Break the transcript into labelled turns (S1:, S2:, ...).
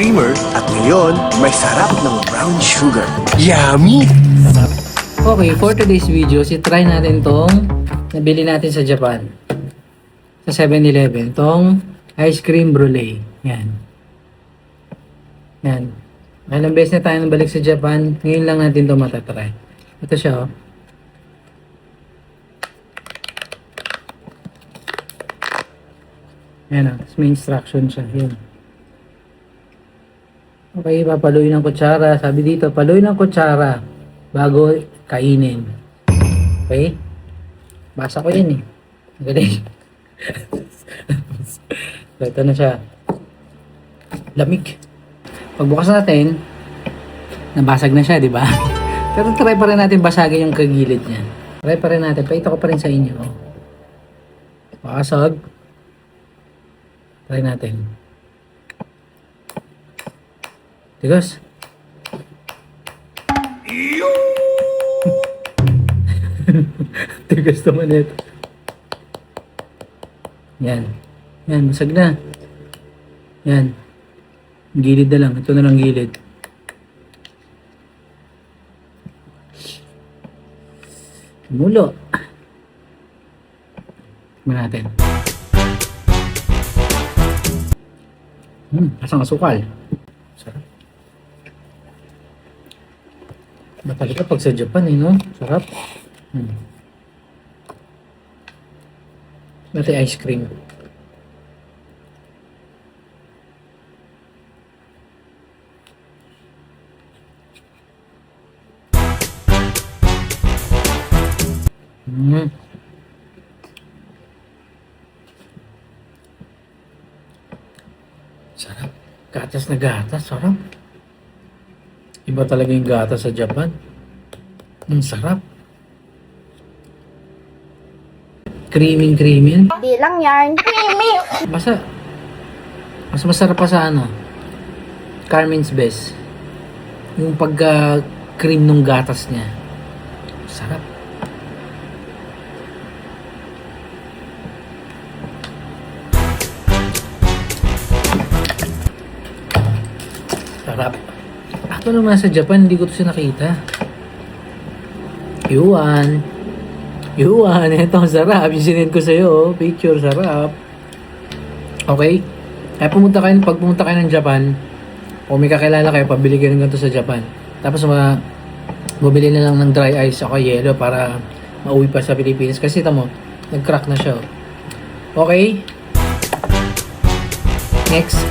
S1: creamer at ngayon may sarap ng brown sugar. Yummy!
S2: Okay, for today's video, try natin tong nabili natin sa Japan. Sa 7-Eleven. Tong ice cream brulee. Yan. Yan. Ilang beses na tayo nabalik sa Japan. Ngayon lang natin ito matatry. Ito siya, oh. Yan, oh. May instruction siya. Yan. Okay, papaluin ng kutsara. Sabi dito, paluin ng kutsara bago kainin. Okay? Basa ko yan eh. Galing. So, ito na siya. Lamig. Pagbukas natin, nabasag na siya, di ba? Pero try pa rin natin basagin yung kagilid niya. Try pa rin natin. Paita ko pa rin sa inyo. Oh. Basag. Try natin. Tigas. Tigas naman ito. Yan. Yan, masag na. Yan. Gilid na lang. Ito na lang gilid. Mulo. Tignan natin. Asang asukal. Sarap. Ba talaga pag sa Japan eh, no? Sarap. Dati ice cream. Sarap. Gatas na gatas. Sarap. Iba talaga yung gatas sa Japan. Sarap. Creamy.
S3: Di lang yarn. Creamy.
S2: Mas masarap pa sa ano, Carmen's Best. Yung pagka-cream nung gatas niya. Sarap. Sarap. Ako naman sa Japan, hindi ko ito siya nakita. Yuan, ito sarap. Yung sinend ko sa'yo, picture, sarap. Okay? Kaya pag pumunta kayo ng Japan, o may kakilala kayo, pabili kayo ng ganito sa Japan. Tapos bumili na lang ng dry ice o yelo para mauwi pa sa Pilipinas. Kasi tamo, nag-crack na siya. Okay? Next.